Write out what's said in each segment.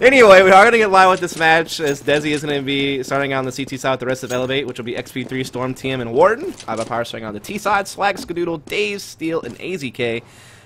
Anyway, we are going to get live with this match as Desi is going to be starting on the CT side with the rest of eLevate, which will be XP3, Storm, TM, and Warden. iBUYPOWER starting on the T side, Swag, Skadoodle, Daze, Steel, and AZK.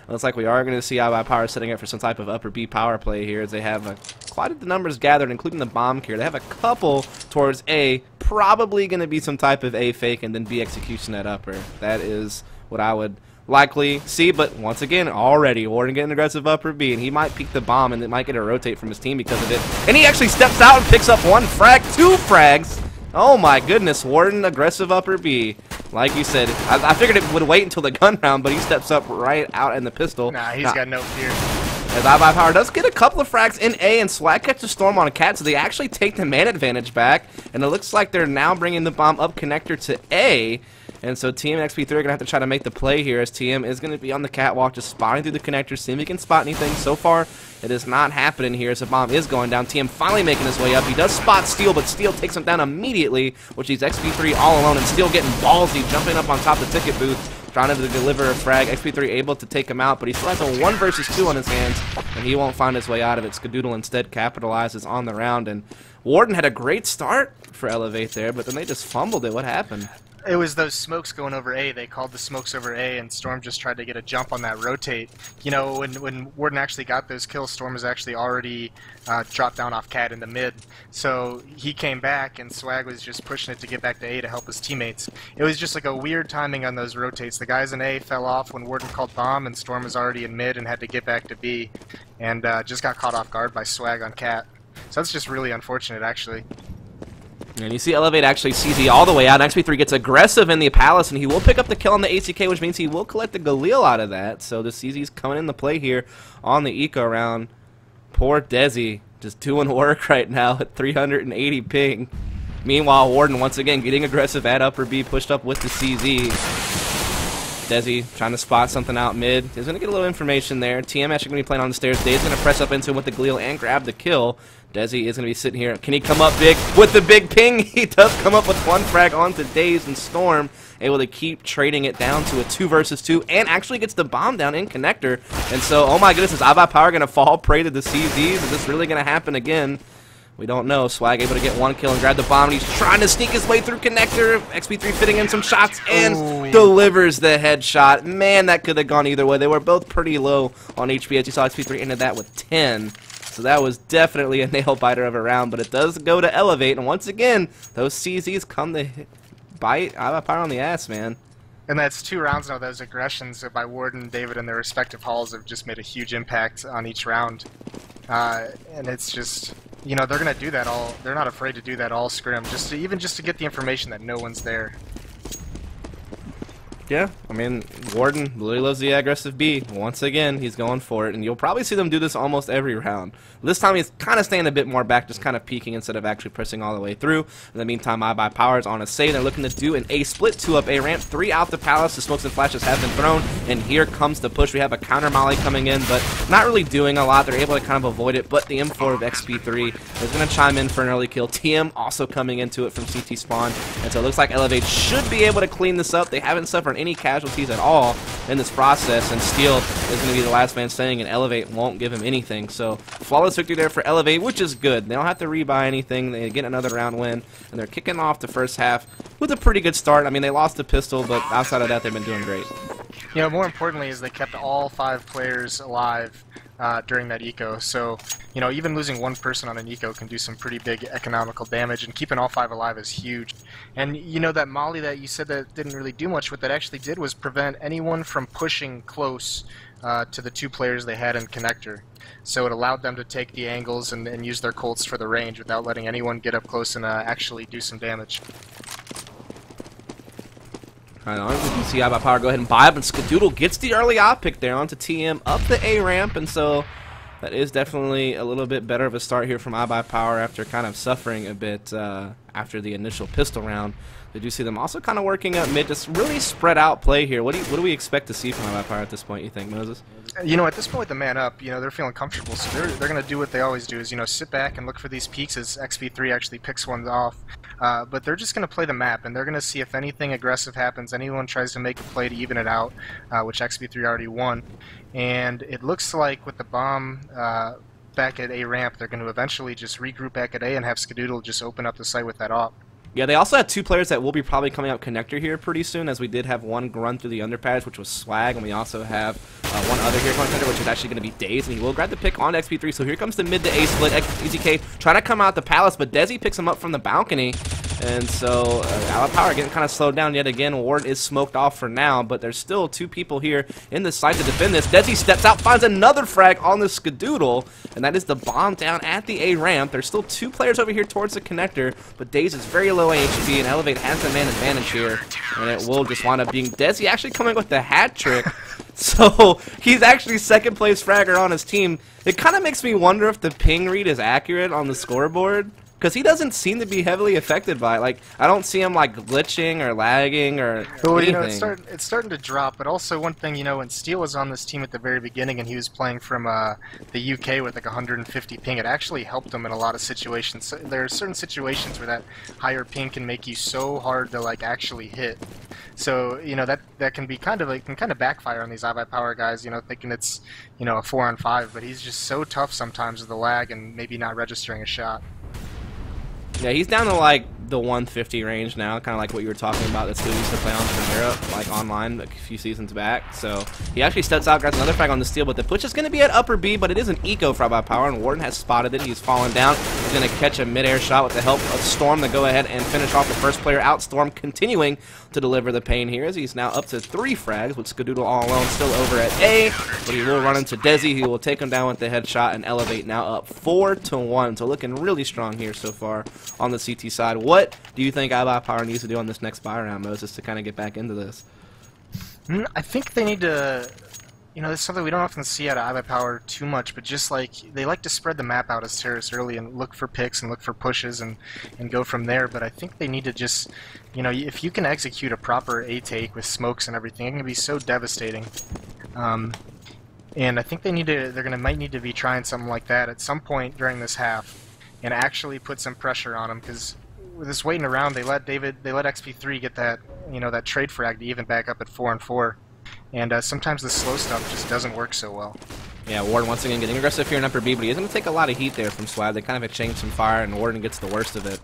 Looks like we are going to see iBUYPOWER setting up for some type of upper B power play here as they have quite a the numbers gathered, including the bomb carrier. They have a couple towards A, probably going to be some type of A fake and then B execution at upper. That is what I would likely see, but once again, already Warden getting aggressive upper B, and he might peek the bomb and it might get a rotate from his team because of it. And he actually steps out and picks up one frag, two frags. Oh my goodness, Warden aggressive upper B. Like you said, I figured it would wait until the gun round, but he steps up right out in the pistol. Nah, he's got no fear. As iBUYPOWER does get a couple of frags in A, and Swag catches Storm on a cat, so they actually take the man advantage back, and it looks like they're now bringing the bomb up connector to A. And so TM and XP3 are going to have to try to make the play here as TM is going to be on the catwalk just spotting through the connector, seeing if he can spot anything. So far, it is not happening here as the bomb is going down. TM finally making his way up. He does spot Steel, but Steel takes him down immediately, which leaves XP3 all alone and Steel getting ballsy, jumping up on top of the ticket booth, trying to deliver a frag. XP3 able to take him out, but he still has a 1 versus 2 on his hands, and he won't find his way out of it. Skadoodle instead capitalizes on the round, and Warden had a great start for eLevate there, but then they just fumbled it. What happened? It was those smokes going over A. They called the smokes over A, and Storm just tried to get a jump on that rotate. You know, when Warden actually got those kills, Storm was actually already dropped down off cat in the mid. So he came back, and Swag was just pushing it to get back to A to help his teammates. It was just like a weird timing on those rotates. The guys in A fell off when Warden called bomb, and Storm was already in mid and had to get back to B, and just got caught off guard by Swag on cat. So that's just really unfortunate, actually. And you see eLevate actually CZ all the way out. XP3 gets aggressive in the Palace, and he will pick up the kill on the ACK, which means he will collect the Galil out of that. So the CZ's coming in the play here on the eco round. Poor Desi, just doing work right now at 380 ping. Meanwhile, Warden once again getting aggressive at upper B, pushed up with the CZ. Desi trying to spot something out mid. He's going to get a little information there. TM actually going to be playing on the stairs. Dave's going to press up into him with the Galil and grab the kill. Desi is going to be sitting here. Can he come up big with the big ping? He does come up with one frag onto Daze, and Storm able to keep trading it down to a 2 versus 2 and actually gets the bomb down in connector. And so, oh my goodness, is iBUYPOWER going to fall prey to the CZs? Is this really going to happen again? We don't know. Swag able to get one kill and grab the bomb, and he's trying to sneak his way through connector. XP3 fitting in some shots and delivers the headshot. Man, that could have gone either way. They were both pretty low on HP, as you saw XP3 ended that with 10. So that was definitely a nail-biter of a round, but it does go to eLevate, and once again, those CZs come to bite iBUYPOWER on the ass, man. And that's 2 rounds now. Those aggressions by Warden and David in their respective halls have just made a huge impact on each round. And it's just, you know, they're going to do that all. They're not afraid to do that all scrim, even just to get the information that no one's there. Yeah, I mean, Warden really loves the aggressive B. Once again, he's going for it, and you'll probably see them do this almost every round. This time he's kind of staying a bit more back, just kind of peeking instead of actually pressing all the way through. In the meantime, iBUYPOWER is on a save. They're looking to do an A split, 2 up A ramp, 3 out the Palace. The smokes and flashes have been thrown, and here comes the push. We have a counter molly coming in, but not really doing a lot. They're able to kind of avoid it, but the M4 of XP3 is going to chime in for an early kill. TM also coming into it from CT spawn, and so it looks like eLevate should be able to clean this up. They haven't suffered any casualties at all in this process, and Steel is going to be the last man standing, and eLevate won't give him anything. So flawless victory there for eLevate, which is good. They don't have to rebuy anything. They get another round win, and they're kicking off the first half with a pretty good start. I mean, they lost the pistol, but outside of that, they've been doing great. You know, more importantly is they kept all 5 players alive during that eco. So, you know, even losing 1 person on an eco can do some pretty big economical damage, and keeping all 5 alive is huge. And, you know, that molly that you said that didn't really do much, what that actually did was prevent anyone from pushing close to the 2 players they had in connector. So it allowed them to take the angles and use their Colts for the range without letting anyone get up close and actually do some damage. Right on. We can see iBUYPOWER go ahead and buy up, and Skadoodle gets the early op pick there onto TM up the A ramp, and so that is definitely a little bit better of a start here from iBUYPOWER after kind of suffering a bit after the initial pistol round. They do see them also kind of working up mid, just really spread out play here. What do we expect to see from iBUYPOWER at this point, you think, Moses? You know, at this point, the man up, you know, they're feeling comfortable, so they're going to do what they always do, is, you know, sit back and look for these peaks as XP3 actually picks one off. But they're just going to play the map, and they're going to see if anything aggressive happens, anyone tries to make a play to even it out, which XP3 already won. And it looks like with the bomb back at A ramp, they're going to eventually just regroup back at A and have Skadoodle just open up the site with that op. Yeah, they also have two players that will be probably coming up connector here pretty soon, as we did have one run through the underpass, which was Swag, and we also have one other here going connector, which is actually going to be Daze, and he will grab the pick on XP3. So here comes the mid to A split. EZK trying to come out the palace, but Desi picks him up from the balcony. And so iBUYPOWER getting kind of slowed down yet again. Warden is smoked off for now, but there's still two people here in the site to defend this. Desi steps out, finds another frag on the Skadoodle, and that is the bomb down at the A ramp. There's still two players over here towards the connector, but Daze is very low HP, and eLevate has the man advantage here, and it will just wind up being Desi actually coming with the hat trick. So he's actually second place fragger on his team. It kind of makes me wonder if the ping read is accurate on the scoreboard, because he doesn't seem to be heavily affected by it. Like, I don't see him like glitching or lagging or anything. You know, it's starting to drop. But also one thing, you know, when Steel was on this team at the very beginning and he was playing from the UK with like 150 ping, it actually helped him in a lot of situations. So there are certain situations where that higher ping can make you so hard to like actually hit. So you know that can be kind of backfire on these iBUYPOWER guys. You know, thinking it's, you know, a 4-on-5, but he's just so tough sometimes with the lag and maybe not registering a shot. Yeah, he's down to like the 150 range now, kind of like what you were talking about that Steel used to play on from Europe, like online a few seasons back. So he actually steps out, grabs another frag on the Steel, but the push is going to be at upper B, but it is an eco for iBUYPOWER, and Warden has spotted it. He's fallen down. He's going to catch a mid-air shot with the help of Storm to go ahead and finish off the first player out. Storm continuing to deliver the pain here as he's now up to 3 frags with Skadoodle all alone still over at A, but he will run into Desi. He will take him down with the headshot, and eLevate now up 4-1. So looking really strong here so far on the CT side. What do you think iBUYPOWER needs to do on this next buy round, Moses, to kind of get back into this? I think they need to, you know, it's something we don't often see out of iBUYPOWER too much, but just like they like to spread the map out as terrorists early and look for picks and look for pushes and go from there. But I think they need to just, you know, if you can execute a proper A take with smokes and everything, it can be so devastating. And I think they need to, might need to be trying something like that at some point during this half and actually put some pressure on them, because with this waiting around, they let XP3 get that, you know, that trade frag to even back up at 4-4, and sometimes the slow stuff just doesn't work so well. Yeah, Warden once again getting aggressive here in upper B, but he is going to take a lot of heat there from Swag. They kind of exchanged some fire, and Warden gets the worst of it.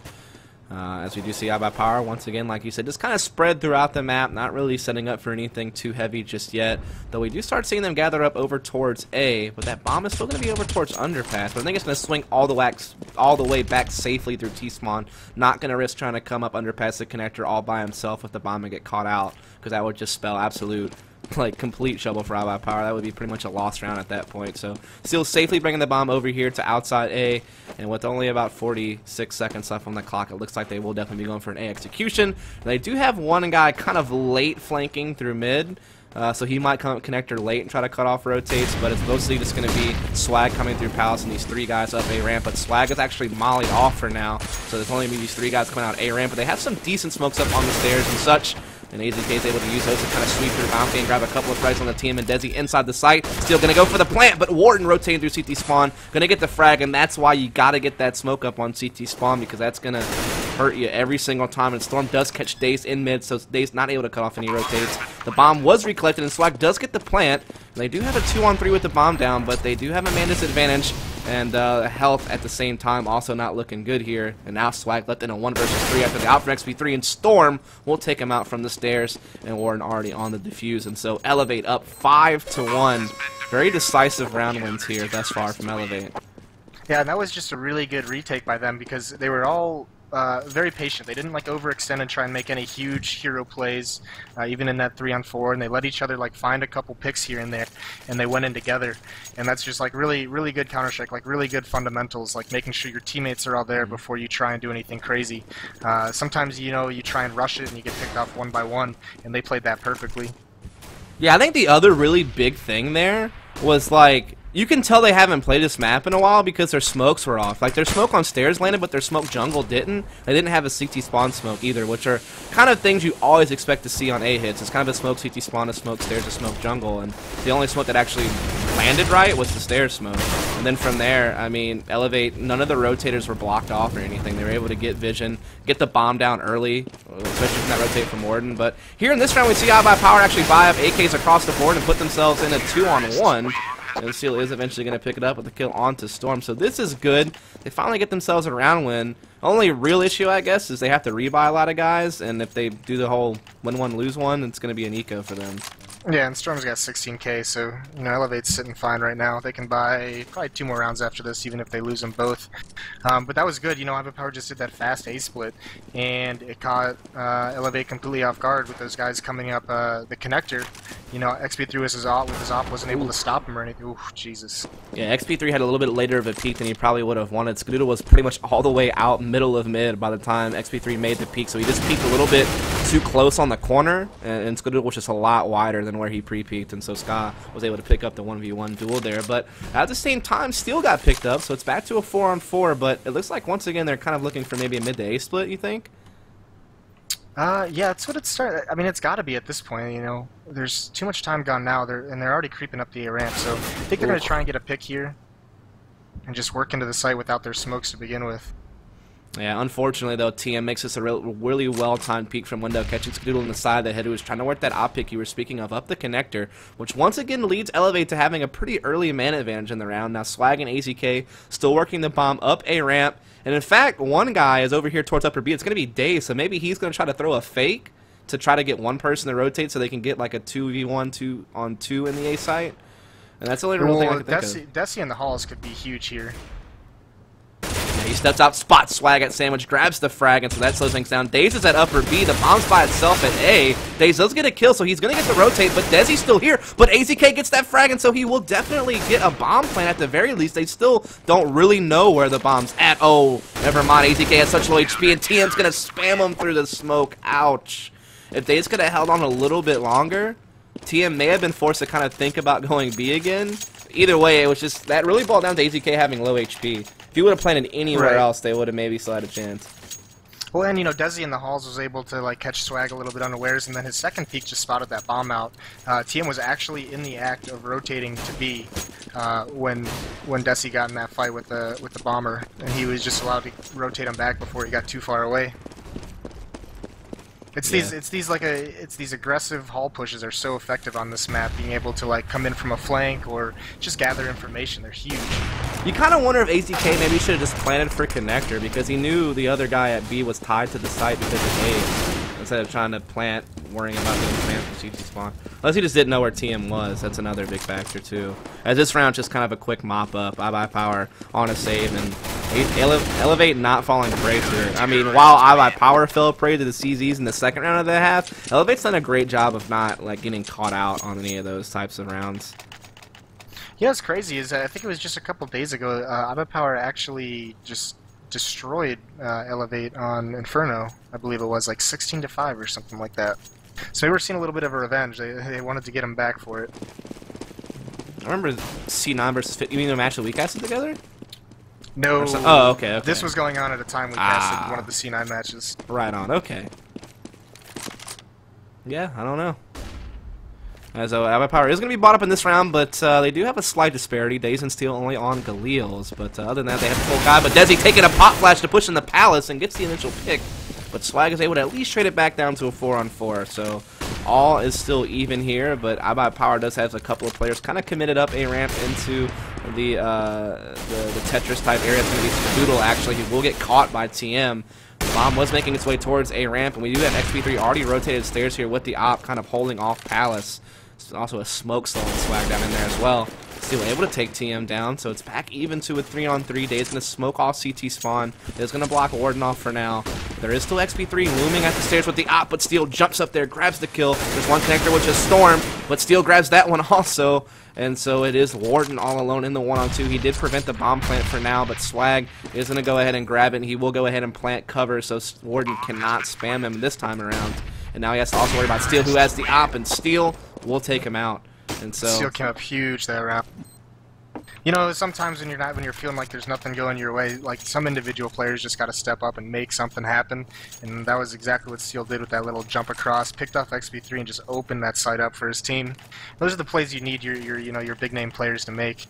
As we do see iBUYPOWER, once again, like you said, just kind of spread throughout the map, not really setting up for anything too heavy just yet. Though we do start seeing them gather up over towards A, but that bomb is still going to be over towards underpass. But I think it's going to swing all the way back safely through T-spawn. Not going to risk trying to come up underpass the connector all by himself with the bomb and get caught out, because that would just spell absolute, like, complete trouble for iBUYPOWER. That would be pretty much a lost round at that point. So still safely bringing the bomb over here to outside A, and with only about 46 seconds left on the clock, it looks like they will definitely be going for an A execution. They do have one guy kind of late flanking through mid, so he might come up connector late and try to cut off rotates, but it's mostly just going to be Swag coming through Palace and these 3 guys up A ramp. But Swag is actually mollied off for now, so there's only these 3 guys coming out A ramp, but they have some decent smokes up on the stairs and such. And EZK is able to use those to kind of sweep through bounty and grab a couple of frags on the team, and Desi inside the site. Still going to go for the plant, but Warden rotating through CT spawn. Going to get the frag, and that's why you got to get that smoke up on CT spawn, because that's going to hurt you every single time. And Storm does catch Daze in mid, so Daze not able to cut off any rotates. The bomb was recollected, and Swag does get the plant. And they do have a 2-on-3 with the bomb down, but they do have a man disadvantage. And health at the same time also not looking good here. And now Swag left in a 1 versus 3 after the out from XP3, and Storm will take him out from the stairs, and Warden already on the defuse. And so eLevate up 5-1. Very decisive round wins here thus far from eLevate. Yeah, and that was just a really good retake by them, because they were all very patient. They didn't like overextend and try and make any huge hero plays, even in that 3-on-4, and they let each other like find a couple picks here and there, and they went in together. And that's just like really good Counter-Strike, like really good fundamentals, like making sure your teammates are all there before you try and do anything crazy. Sometimes, you know, you try and rush it and you get picked off 1 by 1, and they played that perfectly. Yeah, I think the other really big thing there was, like, you can tell they haven't played this map in a while because their smokes were off. Like, their smoke on stairs landed, but their smoke jungle didn't. They didn't have a CT spawn smoke either, which are kind of things you always expect to see on A hits. It's kind of a smoke CT spawn, a smoke stairs, a smoke jungle, and the only smoke that actually landed right was the stairs smoke. And then from there, I mean, eLevate, none of the rotators were blocked off or anything. They were able to get vision, get the bomb down early, especially from that rotate from Warden. But here in this round, we see iBUYPOWER actually buy up AKs across the board and put themselves in a 2-on-1. And Seal is eventually going to pick it up with the kill onto Storm. So this is good. They finally get themselves a round win. Only real issue, I guess, is they have to rebuy a lot of guys. And if they do the whole win one, lose one, it's going to be an eco for them. Yeah, and Storm's got 16k, so, you know, eLevate's sitting fine right now. They can buy probably 2 more rounds after this, even if they lose them both. But that was good. You know, iBUYPOWER just did that fast A-split, and it caught eLevate completely off guard with those guys coming up the connector. You know, XP3 with his op wasn't able to stop him or anything. Ooh, Jesus. Yeah, XP3 had a little bit later of a peak than he probably would have wanted. Skadoodle was pretty much all the way out middle of mid by the time XP3 made the peak, so he just peaked a little bit too close on the corner, and Skadoodle was just a lot wider than where he pre-peaked, and so Ska was able to pick up the 1v1 duel there. But at the same time, Steel got picked up, so it's back to a 4-on-4, but it looks like once again they're kind of looking for maybe a mid to A split, you think? Yeah, that's what it started. I mean, it's got to be at this point, you know. There's too much time gone now, and they're already creeping up the A ramp, so I think they're going to try and get a pick here and just work into the site without their smokes to begin with. Yeah, unfortunately, though, TM makes this a really well-timed peek from window, catching Skadoodle in the side of the head, who was trying to work that op pick you were speaking of up the connector, which once again leads eLevate to having a pretty early man advantage in the round. Now, Swag and AZK still working the bomb up A ramp, and in fact, one guy is over here towards upper B. It's going to be Desi, so maybe he's going to try to throw a fake to try to get one person to rotate so they can get like a 2v1, 2-on-2 in the A site. And that's the only real thing I can think of. Desi in the halls could be huge here. He steps out, spots Swag at Sandwich, grabs the frag, and so that slows things down. Daze is at upper B. The bomb's by itself at A. Daze does get a kill, so he's going to get the rotate, but Desi's still here. But AZK gets that frag, and so he will definitely get a bomb plant at the very least. They still don't really know where the bomb's at. Oh, never mind. AZK has such low HP, and TM's going to spam him through the smoke. Ouch. If Daze could have held on a little bit longer, TM may have been forced to kind of think about going B again. Either way, it was just, that really boiled down to AZK having low HP. If he would have planted anywhere else, they would have maybe still had a chance. Well, and you know, Desi in the halls was able to like catch Swag a little bit unawares, and then his second peek just spotted that bomb out. TM was actually in the act of rotating to B when Desi got in that fight with the bomber, and he was just allowed to rotate him back before he got too far away. It's these aggressive hall pushes are so effective on this map, being able to like come in from a flank or just gather information. They're huge. You kind of wonder if AZK maybe should have just planted for connector because he knew the other guy at B was tied to the site because of A, instead of trying to plant, worrying about getting planned from CT spawn. Unless he just didn't know where TM was. That's another big factor too. As this round just kind of a quick mop up, iBUYPOWER on a save, and eLevate not falling prey to it. I mean, while iBUYPOWER fell prey to the CZs in the second round of the half, eLevate's done a great job of not like getting caught out on any of those types of rounds. Yeah, what's crazy is I think it was just a couple days ago, iBUYPOWER actually just destroyed eLevate on Inferno. I believe it was like 16-5 or something like that. So maybe we're seeing a little bit of a revenge. They wanted to get him back for it. I remember C9 versus 50. You mean the match that we casted together? No. Oh, okay. This was going on at a time we casted one of the C9 matches. Right on. Okay. Yeah, I don't know. So iBUYPOWER is going to be bought up in this round, but they do have a slight disparity. Daze and Steel only on Galil's, but other than that, they have the full guy. But Desi taking a pop flash to push in the Palace and gets the initial pick. But Swag is able to at least trade it back down to a 4-on-4. So all is still even here, but iBUYPOWER does have a couple of players kind of committed up a ramp into the Tetris type area. It's going to be Skadoodle actually, who will get caught by TM. The bomb was making its way towards a ramp, and we do have XP3 already rotated stairs here with the op kind of holding off Palace. There's also a smoke stolen Swag down in there as well. Still able to take TM down, so it's back even to a 3-on-3. Daze going to smoke off CT spawn. Is going to block Warden off for now. There is still XP3 looming at the stairs with the op, but Steel jumps up there, grabs the kill. There's one connector, which is Storm, but Steel grabs that one also. And so it is Warden all alone in the 1-on-2. He did prevent the bomb plant for now, but Swag is going to go ahead and grab it, and he will go ahead and plant cover, so Warden cannot spam him this time around. And now he has to also worry about Steel, who has the op, and Steel will take him out. And so Steel came up huge that round. You know, sometimes when you're feeling like there's nothing going your way, like some individual players just got to step up and make something happen, and that was exactly what Steel did with that little jump across, picked off XP3 and just opened that site up for his team. Those are the plays you need your big name players to make.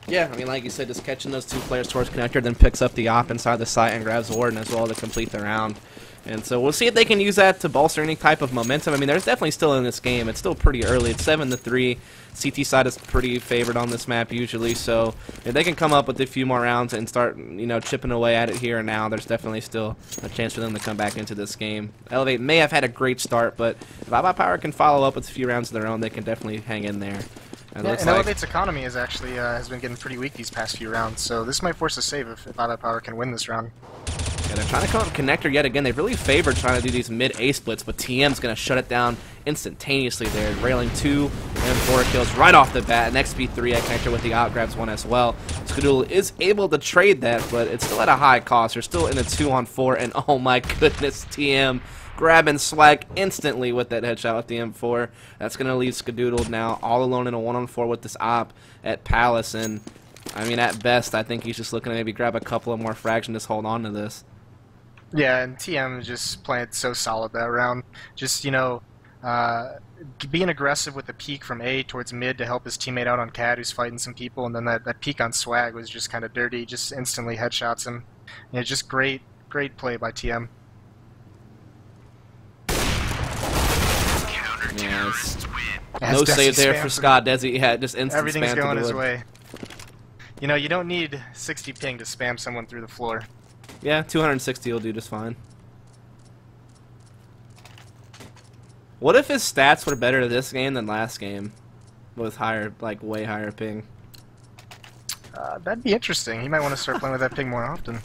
Yeah, I mean, like you said, just catching those two players towards connector, then picks up the op inside the site and grabs Warden as well to complete the round. And so we'll see if they can use that to bolster any type of momentum. I mean, there's definitely still in this game. It's still pretty early. It's 7-3. CT side is pretty favored on this map usually. So if they can come up with a few more rounds and start, you know, chipping away at it here and now, there's definitely still a chance for them to come back into this game. eLevate may have had a great start, but if iBUYPOWER can follow up with a few rounds of their own, they can definitely hang in there. And eLevate's economy is actually has been getting pretty weak these past few rounds, so this might force a save if iBUYPOWER can win this round. Yeah, they're trying to come up with connector yet again. They've really favored trying to do these mid-A splits, but TM's going to shut it down instantaneously there. Railing 2 and 4 kills right off the bat. An XP3 at connector with the out grabs 1 as well. Skadoodle is able to trade that, but it's still at a high cost. They're still in a 2-on-4, and oh my goodness, TM grabbing swag instantly with that headshot with the M4. That's going to leave Skadoodle now all alone in a 1-on-4 with this op at Palace, and I mean, at best, I think he's just looking to maybe grab a couple of more frags and just hold on to this. Yeah, and TM just played so solid that round. Just, you know, being aggressive with the peek from A towards mid to help his teammate out on Cad, who's fighting some people, and then that peek on Swag was just kind of dirty, just instantly headshots him. You know, just great play by TM. Yes. No save there for Scott. Desi had just instant Everything's spam going to the his wood. way. You know, you don't need 60 ping to spam someone through the floor. Yeah, 260 will do just fine. What if his stats were better this game than last game? With higher, like, way higher ping. That'd be interesting. He might want to start playing with that ping more often.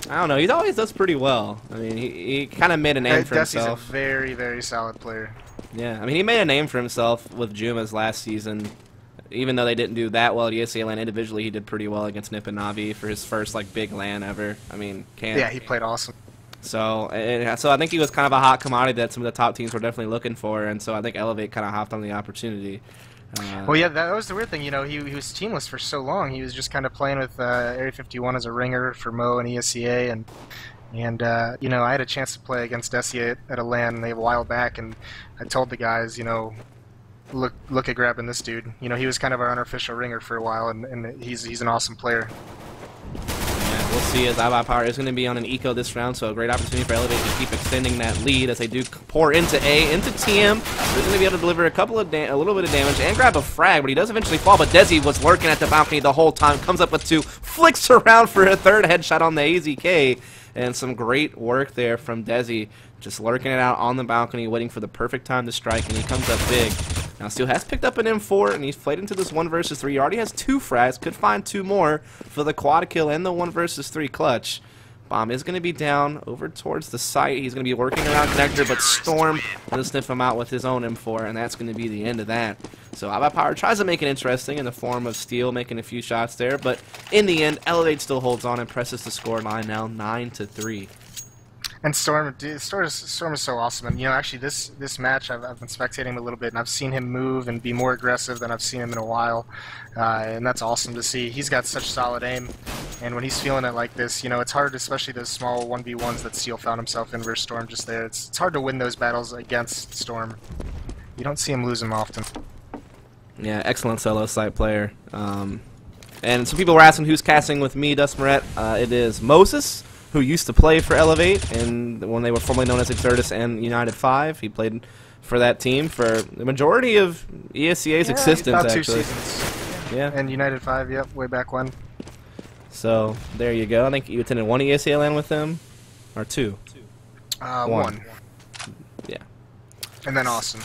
I don't know. He always does pretty well. I mean, he kind of made a name for himself. Desi's a very, very solid player. Yeah, I mean, he made a name for himself with Jumas last season. Even though they didn't do that well at ESEA LAN individually, he did pretty well against Nip and Navi for his first like big LAN ever. I mean, yeah, he played awesome. So I think he was kind of a hot commodity that some of the top teams were definitely looking for, and so I think eLevate kind of hopped on the opportunity. Well, yeah, that was the weird thing. You know, he was teamless for so long. He was just kind of playing with Area 51 as a ringer for Mo and ESEA, and you know, I had a chance to play against Desi at a LAN a while back, and I told the guys, you know, look at grabbing this dude. You know, he was kind of our unofficial ringer for a while, and he's an awesome player. Yeah, we'll see as iBUYPOWER is going to be on an eco this round, so a great opportunity for eLevate to keep extending that lead as they do pour into A, into TM. They're going to be able to deliver a little bit of damage and grab a frag, but he does eventually fall. But Desi was lurking at the balcony the whole time, comes up with 2, flicks around for a 3rd headshot on the AZK, and some great work there from Desi, just lurking it out on the balcony, waiting for the perfect time to strike, and he comes up big. Now Steel has picked up an M4, and he's played into this 1 versus 3. He already has 2 frags, could find 2 more for the quad kill and the 1 versus 3 clutch. Bomb is going to be down over towards the site. He's going to be working around connector, but Storm will sniff him out with his own M4, and that's going to be the end of that. So iBUYPOWER tries to make it interesting in the form of Steel making a few shots there, but in the end, eLevate still holds on and presses the score line now 9-3. And Storm is so awesome. And you know, actually, this match I've been spectating him a little bit, and I've seen him move and be more aggressive than I've seen him in a while, and that's awesome to see. He's got such solid aim, and when he's feeling it like this, you know, it's hard, especially those small 1v1s that Steel found himself in versus Storm just there. It's hard to win those battles against Storm. You don't see him lose them often. Yeah, excellent solo site player. And some people were asking who's casting with me, Dustmaret. It is Moses, who used to play for eLevate, and when they were formerly known as Exertus and United 5. He played for that team for the majority of ESEA's existence, about actually. 2 seasons. Yeah. And United 5, yep, way back when. So, there you go. I think you attended 1 ESEA LAN with them, or 2? 1. Yeah. And then Austin.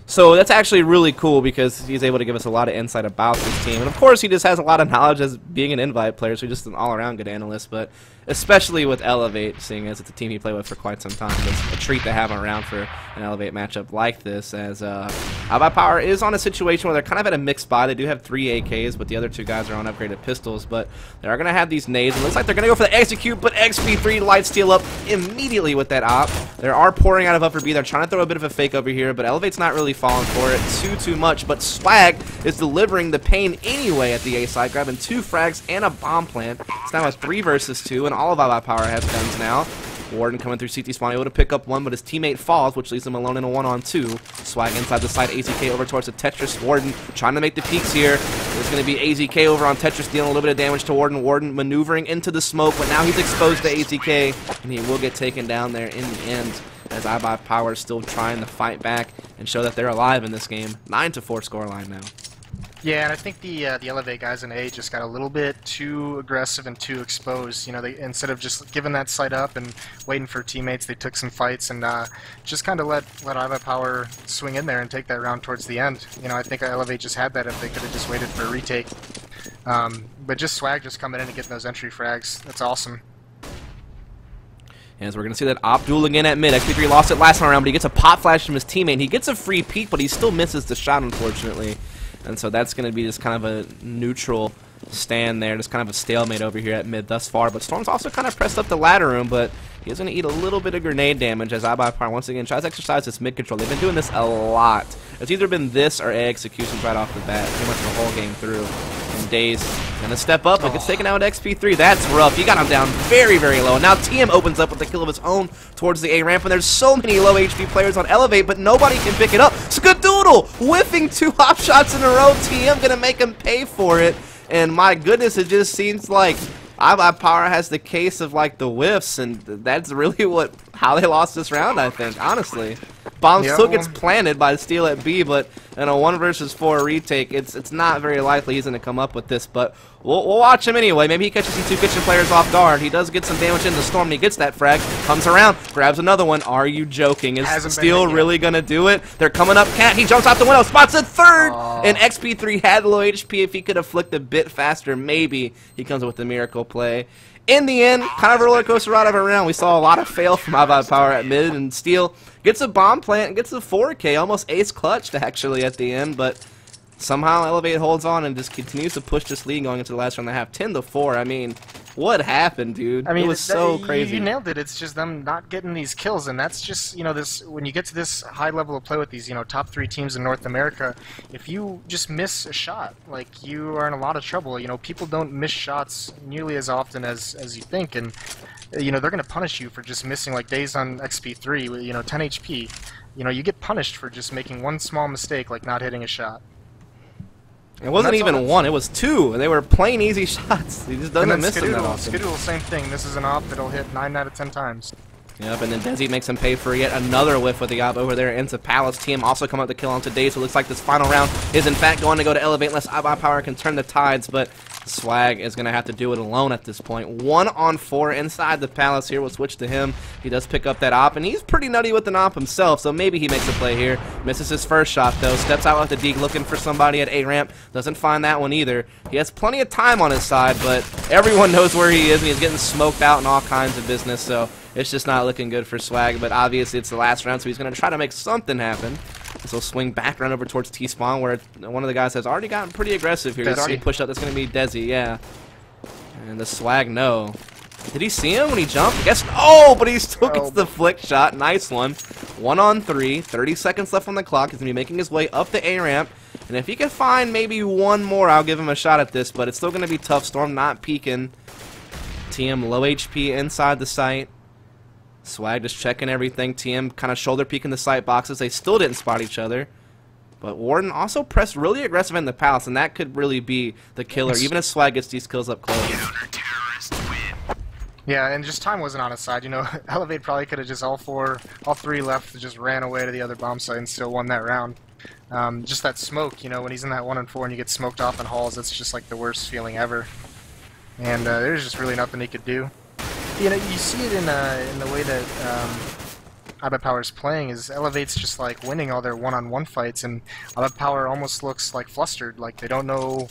So that's actually really cool because he's able to give us a lot of insight about this team. And of course, he just has a lot of knowledge as being an Invite player, so he's just an all-around good analyst. But especially with eLevate, seeing as it's a team he played with for quite some time, it's a treat to have him around for an eLevate matchup like this, as iBUYPOWER is on a situation where they're kind of at a mixed spot. They do have 3 AKs, but the other 2 guys are on upgraded pistols. But they are going to have these nades. It looks like they're going to go for the execute, but XP3 lights Steel up immediately with that op. They are pouring out of upper B. They're trying to throw a bit of a fake over here, but eLevate's not really falling for it too much. But Swag is delivering the pain anyway at the A side, grabbing 2 frags and a bomb plant. It's now a 3 versus 2, and all of iBUYPOWER has guns now. Warden coming through CT spawn, able to pick up 1, but his teammate falls, which leaves him alone in a 1-on-2. Swag inside the side, AZK over towards the Tetris. Warden trying to make the peaks here. There's going to be AZK over on Tetris dealing a little bit of damage to Warden. Warden maneuvering into the smoke, but now he's exposed to AZK, and he will get taken down there in the end, as iBUYPOWER is still trying to fight back and show that they're alive in this game. 9-4 scoreline now. Yeah, and I think the eLevate guys in A just got a little bit too aggressive and too exposed. You know, they instead of just giving that site up and waiting for teammates, they took some fights and just kind of let iBUYPOWER swing in there and take that round towards the end. You know, I think eLevate just had that if they could have just waited for a retake. But just Swag just coming in and getting those entry frags, that's awesome. As we're going to see that op duel again at mid. XP3 lost it last round, but he gets a pop flash from his teammate. He gets a free peek, but he still misses the shot, unfortunately. And so that's going to be just kind of a neutral stand there, just kind of a stalemate over here at mid thus far. But Storm's also kind of pressed up the ladder room, but he's going to eat a little bit of grenade damage as iBUYPOWER once again tries to exercise this mid control. They've been doing this a lot. It's either been this or A executions right off the bat, pretty much the whole game through. And Desi going to step up, but gets taken out with XP3. That's rough. He got him down very, very low. Now TM opens up with the kill of his own towards the A ramp, and there's so many low HP players on eLevate, but nobody can pick it up. Skadoodle whiffing 2 hop shots in a row. TM going to make him pay for it. And my goodness, it just seems like iBUYPOWER has the case of like the whiffs, and that's really how they lost this round, I think, honestly. Bomb still gets planted by Steel at B, but in a 1 versus 4 retake, it's not very likely he's going to come up with this, but we'll watch him anyway. Maybe he catches some 2 kitchen players off guard. He does get some damage in the Storm, and he gets that frag, comes around, grabs another one. Are you joking? Is Steel really going to do it? They're coming up. Cat, he jumps out the window, spots a third, and XP3 had low HP. If he could have flicked a bit faster, maybe he comes up with the miracle play. In the end, kind of a roller coaster ride of a round. We saw a lot of fail from iBUYPOWER at mid, and Steel gets a bomb plant and gets a 4K, almost ace clutched actually at the end, but somehow eLevate holds on and just continues to push this lead going into the last round and a half. 10-4. I mean, what happened, dude? I mean, it was so crazy. You nailed it. It's just them not getting these kills, and that's just, you know, this when you get to this high level of play with these, you know, top 3 teams in North America, if you just miss a shot, like, you are in a lot of trouble. You know, people don't miss shots nearly as often as you think, and you know, they're going to punish you for just missing, like days on XP3 with, you know, 10 HP. You know, you get punished for just making one small mistake, like not hitting a shot. It wasn't even 1, it was 2, and they were plain easy shots. He just doesn't miss them that often. Skadoodle, same thing. This is an op that'll hit 9 out of 10 times. Yep, and then Desi makes him pay for yet another whiff with the op over there into Palace. Team also come out to kill on today, so it looks like this final round is in fact going to go to eLevate unless iBUYPOWER can turn the tides, but Swag is going to have to do it alone at this point. 1-on-4 inside the Palace here. We'll switch to him. He does pick up that op, and he's pretty nutty with an op himself, so maybe he makes a play here. Misses his first shot, though. Steps out with the deke looking for somebody at A ramp. Doesn't find that one either. He has plenty of time on his side, but everyone knows where he is, and he's getting smoked out and all kinds of business, so it's just not looking good for Swag, but obviously it's the last round, so he's going to try to make something happen. So swing back around over towards T-spawn, where one of the guys has already gotten pretty aggressive here. He's already pushed up. That's going to be Desi, yeah. And the Swag, no. Did he see him when he jumped? I guess, oh, but he still gets the flick shot. Nice one. 1-on-3, 30 seconds left on the clock. He's going to be making his way up the A ramp. And if he can find maybe one more, I'll give him a shot at this, but it's still going to be tough. Storm not peeking. TM low HP inside the site. Swag just checking everything. TM kind of shoulder peeking the site boxes. They still didn't spot each other. But Warden also pressed really aggressive in the Palace, and that could really be the killer, even if Swag gets these kills up close. Yeah, and just time wasn't on his side. You know, eLevate probably could have just all 3 left, just ran away to the other bomb site and still won that round. Just that smoke, you know, when he's in that 1-on-4 and you get smoked off in halls, it's just like the worst feeling ever. And there's just really nothing he could do. You know, you see it in the way that iBUYPOWER's playing is eLevate's just like winning all their 1-on-1 fights, and iBUYPOWER almost looks like flustered, like they don't know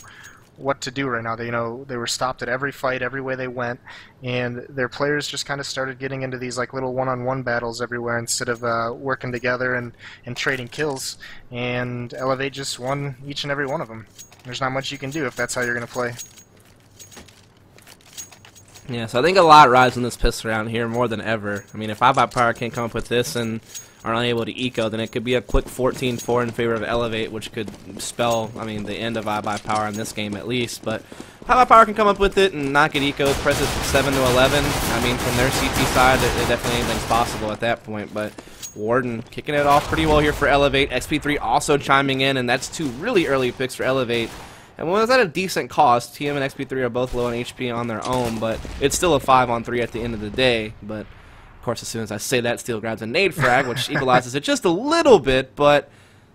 what to do right now. They, you know, they were stopped at every fight, every way they went, and their players just kind of started getting into these like little 1-on-1 battles everywhere instead of working together and trading kills. And eLevate just won each and every one of them. There's not much you can do if that's how you're going to play. Yeah, so I think a lot rides on this pistol round here more than ever. I mean, if iBUYPOWER can't come up with this and are unable to eco, then it could be a quick 14-4 in favor of eLevate, which could spell, I mean, the end of iBUYPOWER in this game at least. But if iBUYPOWER can come up with it and not get eco, press it 7-11. I mean, from their CT side, it definitely anything's possible at that point. But Warden kicking it off pretty well here for eLevate. XP3 also chiming in, and that's 2 really early picks for eLevate. And well, it's at a decent cost. TM and XP3 are both low on HP on their own, but it's still a 5-on-3 at the end of the day. But, of course, as soon as I say that, Steel grabs a nade frag, which equalizes it just a little bit, but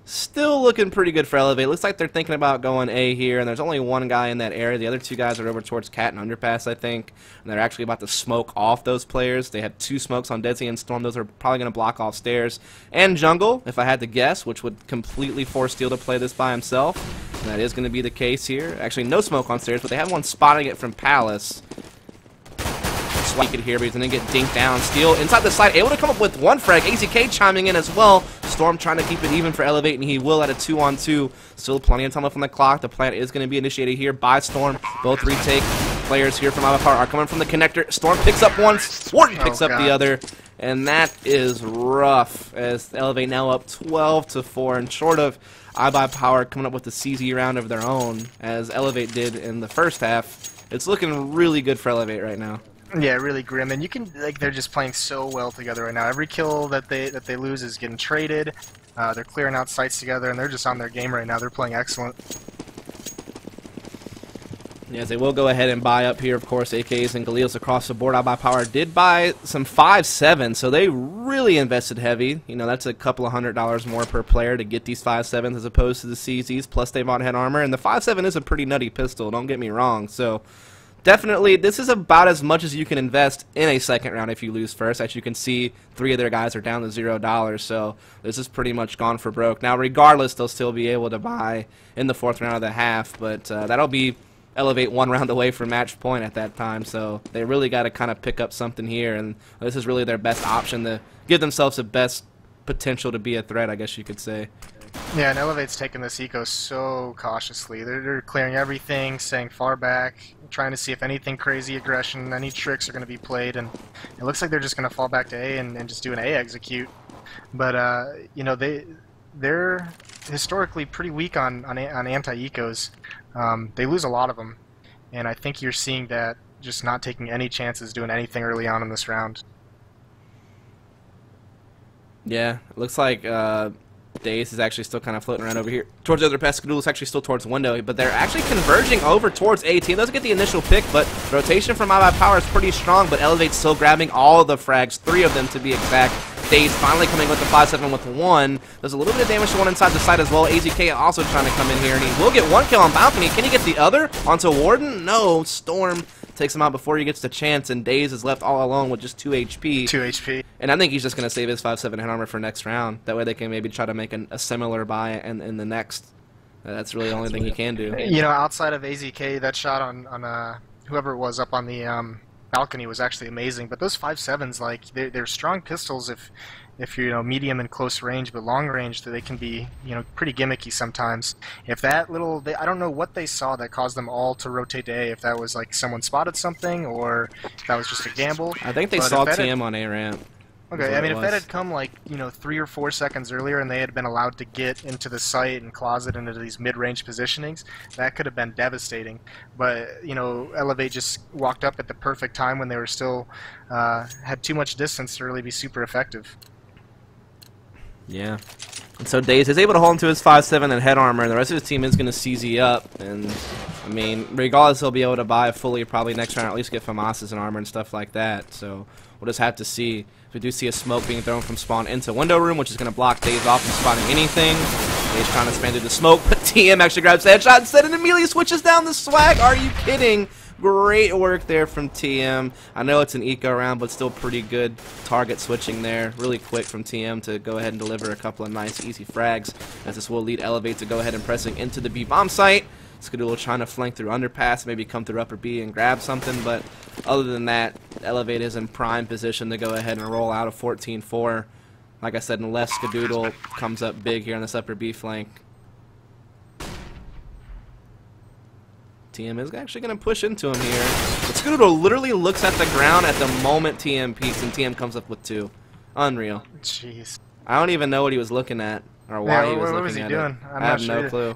still looking pretty good for eLevate. Looks like they're thinking about going A here, and there's only one guy in that area. The other two guys are over towards Cat and Underpass, I think, and they're actually about to smoke off those players. They had 2 smokes on Desi and Storm. Those are probably going to block off stairs and jungle, if I had to guess, which would completely force Steel to play this by himself. And that is going to be the case here. Actually, no smoke on stairs, but they have one spotting it from Palace. Swipe it here, but he's going to get dinked down. Steel inside the side, able to come up with 1 frag. AZK chiming in as well. Storm trying to keep it even for eLevate, and he will at a 2-on-2. Still plenty of time left on the clock. The plant is going to be initiated here by Storm. Both retake players here from iBUYPOWER are coming from the connector. Storm picks up one, Warden picks up the other, and that is rough as eLevate now up 12-4, and short of iBUYPOWER coming up with the CZ round of their own, as eLevate did in the first half. It's looking really good for eLevate right now. Yeah, really grim, and you can they're just playing so well together right now. Every kill that they lose is getting traded. They're clearing out sites together, and they're just on their game right now. They're playing excellent. Yes, they will go ahead and buy up here, of course, AKs and Galils across the board. iBUYPOWER did buy some 5.7, so they really invested heavy. You know, that's a couple of $100 more per player to get these 5.7s as opposed to the CZs, plus they bought head armor. And the 5.7 is a pretty nutty pistol, don't get me wrong. So definitely, this is about as much as you can invest in a second round if you lose first. As you can see, 3 of their guys are down to $0, so this is pretty much gone for broke. Now, regardless, they'll still be able to buy in the 4th round of the half, but that'll be eLevate 1 round away from match point at that time, so they really got to kind of pick up something here, and this is really their best option to give themselves the best potential to be a threat, I guess you could say. Yeah, and eLevate's taking this eco so cautiously. They're clearing everything, staying far back, trying to see if anything crazy aggression, any tricks are going to be played, and it looks like they're just going to fall back to A and just do an A execute. But, you know, they're historically pretty weak on anti-ecos. They lose a lot of them, and I think you're seeing that just not taking any chances doing anything early on in this round. Yeah, it looks like Desi is actually still kind of floating around over here towards the other pass. Skadul is actually still towards the window, but they're actually converging over towards A. Team doesn't get the initial pick, but rotation from iBUYPOWER is pretty strong, but eLevate's still grabbing all the frags, 3 of them to be exact. Desi finally coming with the 5.7 with 1. There's a little bit of damage to one inside the side as well. AZK also trying to come in here, and he will get 1 kill on balcony. Can he get the other onto Warden? No. Storm takes him out before he gets the chance, and Desi is left all alone with just 2 HP. 2 HP. And I think he's just going to save his 5.7 head armor for next round. That way they can maybe try to make a similar buy in the next. That's really the only thing he can do. You know, outside of AZK, that shot on whoever it was up on the balcony was actually amazing. But those 5.7s, like, they're strong pistols if you're, you know, medium and close range, but long range, they can be, you know, pretty gimmicky sometimes. If that little, I don't know what they saw that caused them all to rotate to A, if that was like someone spotted something or if that was just a gamble. I think they saw TM on A ramp. Okay, I mean, if that had come like, you know, 3 or 4 seconds earlier and they had been allowed to get into the site and closet into these mid-range positionings, that could have been devastating. But, you know, eLevate just walked up at the perfect time when they were still, had too much distance to really be super effective. Yeah. And so Desi is able to hold into his 5.7 and head armor, and the rest of his team is going to CZ up. And, I mean, regardless, he'll be able to buy fully probably next round, or at least get FAMASas and armor and stuff like that. So we'll just have to see. If we do see a smoke being thrown from spawn into window room, which is going to block Desi off from spotting anything. Desi's trying to spam through the smoke, but TM actually grabs the headshot instead and immediately switches down the swag. Are you kidding? Great work there from TM. I know it's an eco round, but still pretty good target switching there. Really quick from TM to go ahead and deliver a couple of nice, easy frags, as this will lead eLevate to go ahead and pressing into the B bomb site. Skadul trying to flank through underpass, maybe come through upper B and grab something, but other than that, eLevate is in prime position to go ahead and roll out a 14-4. Like I said, unless Skadul comes up big here on this upper B flank. TM is actually going to push into him here. But Skadul literally looks at the ground at the moment TM peeks, and TM comes up with 2. Unreal. Jeez. I don't even know what he was looking at, or why he was looking at it. I have no clue.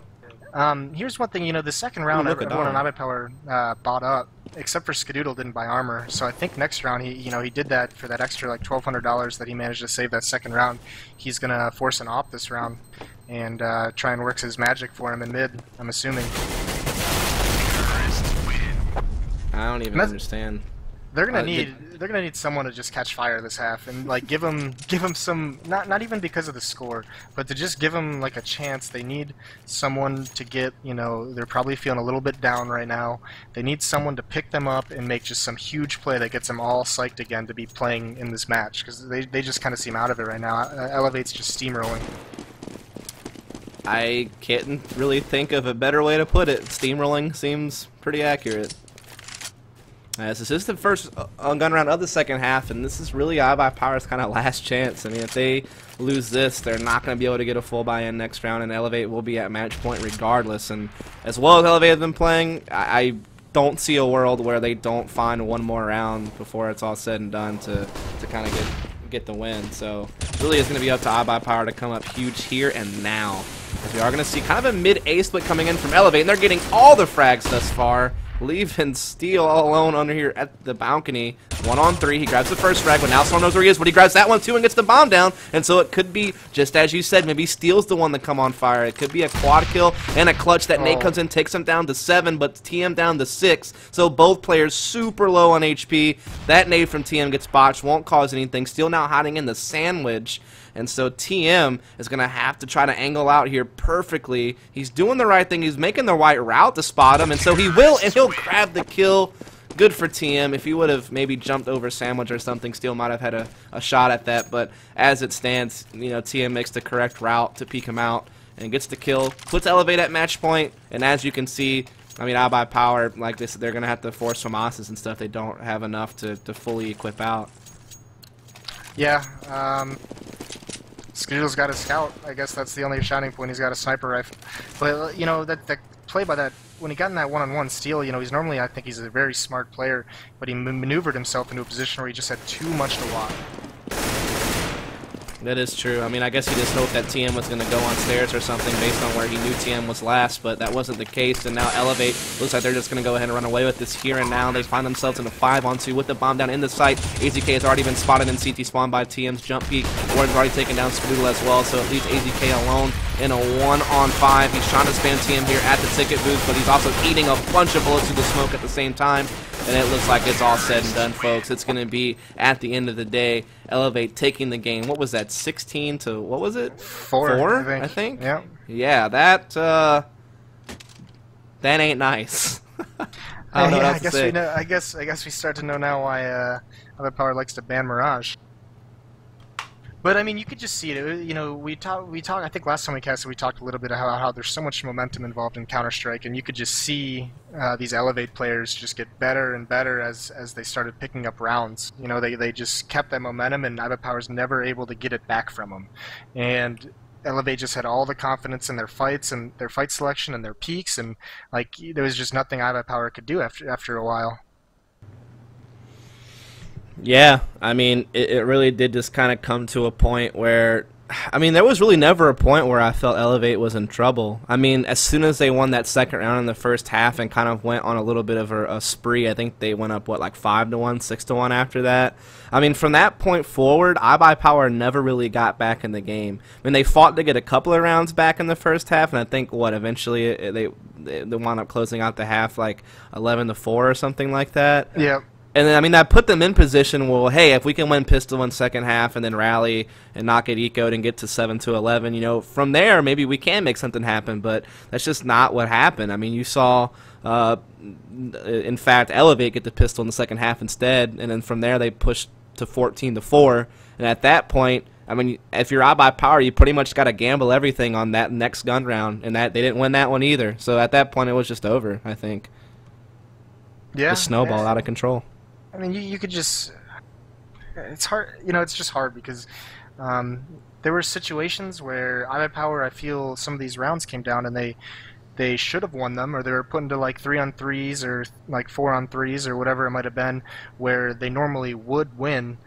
Here's one thing, you know, the second round everyone on iBUYPOWER bought up, except for Skadul didn't buy armor. So I think next round he did that for that extra like $1,200 that he managed to save that second round. He's gonna force an op this round and try and work his magic for him in mid, I'm assuming. I don't even understand. They're gonna need someone to just catch fire this half and like give them some, not even because of the score, but to just give them like a chance. They need someone to get, you know, they're probably feeling a little bit down right now. They need someone to pick them up and make just some huge play that gets them all psyched again to be playing in this match, because they just kind of seem out of it right now. eLevate's just steamrolling. I can't really think of a better way to put it. Steamrolling seems pretty accurate. This is the first gun round of the second half, and this is really iBUYPOWER's kind of last chance. I mean, if they lose this, they're not going to be able to get a full buy-in next round, and eLevate will be at match point regardless. And as well as eLevate has been playing, I don't see a world where they don't find one more round before it's all said and done to kind of get the win. So it really is going to be up to iBUYPOWER to come up huge here and now. As we are going to see kind of a mid-A split coming in from eLevate, and they're getting all the frags thus far. Leaving Steel all alone under here at the balcony. 1-on-3. He grabs the first frag, but now Storm knows where he is. But he grabs that one too and gets the bomb down. And so it could be, just as you said, maybe Steel's the one to come on fire. It could be a quad kill and a clutch that Nate comes in, takes him down to 7, but TM down to 6. So both players super low on HP. That nade from TM gets botched, won't cause anything. Steel now hiding in the sandwich. And so TM is going to have to try to angle out here perfectly. He's doing the right thing. He's making the right route to spot him. And so he will, and he'll grab the kill. Good for TM. If he would have maybe jumped over sandwich or something, Steel might have had a shot at that. But as it stands, you know, TM makes the correct route to peek him out and gets the kill. Puts eLevate at match point. And as you can see, I mean, iBUYPOWER, like this, they're going to have to force FAMASas and stuff. They don't have enough to fully equip out. Yeah, Skittle's got a scout. I guess that's the only shining point. He's got a sniper rifle. But, you know, that play by that, when he got in that one-on-one Steel, you know, he's normally, I think he's a very smart player, but he maneuvered himself into a position where he just had too much to watch. That is true. I mean, I guess he just hoped that TM was going to go on stairs or something based on where he knew TM was last, but that wasn't the case. And now eLevate looks like they're just going to go ahead and run away with this here and now. They find themselves in a 5-on-2 with the bomb down in the site. AZK has already been spotted in CT spawn by TM's jump peak. Warden's already taken down Skadoodle as well, so it leaves AZK alone in a 1-on-5. He's trying to spam TM here at the ticket booth, but he's also eating a bunch of bullets through the smoke at the same time. And it looks like it's all said and done, folks. It's going to be, at the end of the day, eLevate taking the game. What was that, 16 to, what was it? 4, I think? Yeah. Yeah, that ain't nice. I don't know what else to say. We know, I guess we start to know now why iBUYPOWER likes to ban Mirage. But I mean, you could just see it. You know, we talk. I think last time we casted, we talked a little bit about how there's so much momentum involved in Counter-Strike, and you could just see these eLevate players just get better and better as they started picking up rounds. You know, they just kept that momentum, and iBUYPOWER's never able to get it back from them. And eLevate just had all the confidence in their fights and their fight selection and their peaks, and like there was just nothing iBUYPOWER could do after a while. Yeah, I mean, it really did just kind of come to a point where, I mean, there was really never a point where I felt eLevate was in trouble. I mean, as soon as they won that second round in the first half and kind of went on a little bit of a spree, I think they went up, what, like 5-1, 6-1 after that? I mean, from that point forward, iBUYPOWER never really got back in the game. I mean, they fought to get a couple of rounds back in the first half, and I think, what, eventually they wound up closing out the half like 11-4 or something like that. Yeah. And then, I mean, that put them in position, well, hey, if we can win pistol in second half and then rally and not get eco'd and get to 7-11, you know, from there, maybe we can make something happen, but that's just not what happened. I mean, you saw, in fact, eLevate get the pistol in the second half instead, and then from there they pushed to 14-4, and at that point, I mean, if you're iBUYPOWER, you pretty much got to gamble everything on that next gun round, and that they didn't win that one either. So at that point, it was just over, I think. Yeah. The snowball out of control. I mean, you could just... It's hard, you know, it's just hard because there were situations where iBUYPOWER, I feel some of these rounds came down and they should have won them, or they were put into like 3-on-3s or like 4-on-3s or whatever it might have been, where they normally would win,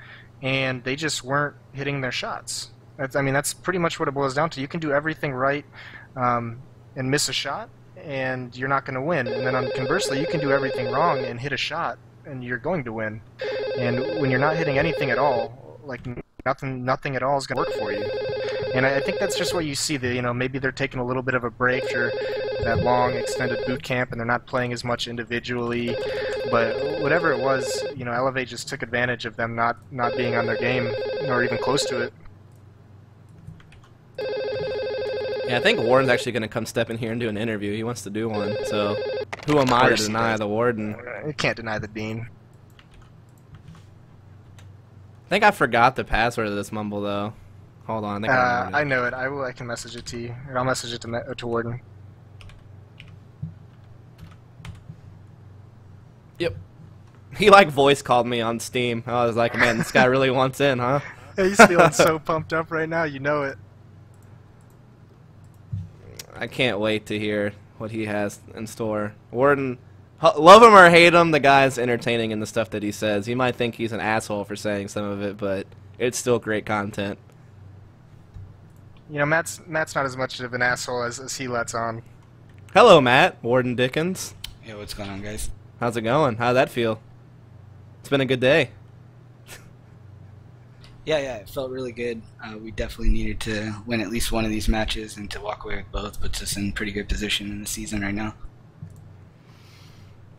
and they just weren't hitting their shots. I mean, that's pretty much what it boils down to. You can do everything right and miss a shot, and you're not going to win. And then conversely, you can do everything wrong and hit a shot, and you're going to win. And when you're not hitting anything at all, like nothing at all is going to work for you. And I think that's just what you see. You know, maybe they're taking a little bit of a break for that long extended boot camp, and they're not playing as much individually. But whatever it was, you know, eLevate just took advantage of them not being on their game or even close to it. Yeah, I think Warden's actually going to come step in here and do an interview. He wants to do one, so who am I to deny the Warden? You can't deny the Dean. I think I forgot the password of this mumble, though. Hold on, I think I know it. I can message it to you. Or I'll message it to Warden. Yep. He like voice called me on Steam. I was like, man, this guy really wants in, huh? He's feeling so pumped up right now, you know it. I can't wait to hear what he has in store. Warden, love him or hate him, the guy's entertaining in the stuff that he says. You might think he's an asshole for saying some of it, but it's still great content. You know, Matt's not as much of an asshole as he lets on. Hello, Matt. Warden Dickens. Yo, what's going on, guys? How's it going? How'd that feel? It's been a good day. Yeah, it felt really good. We definitely needed to win at least one of these matches, and to walk away with both puts us in pretty good position in the season right now.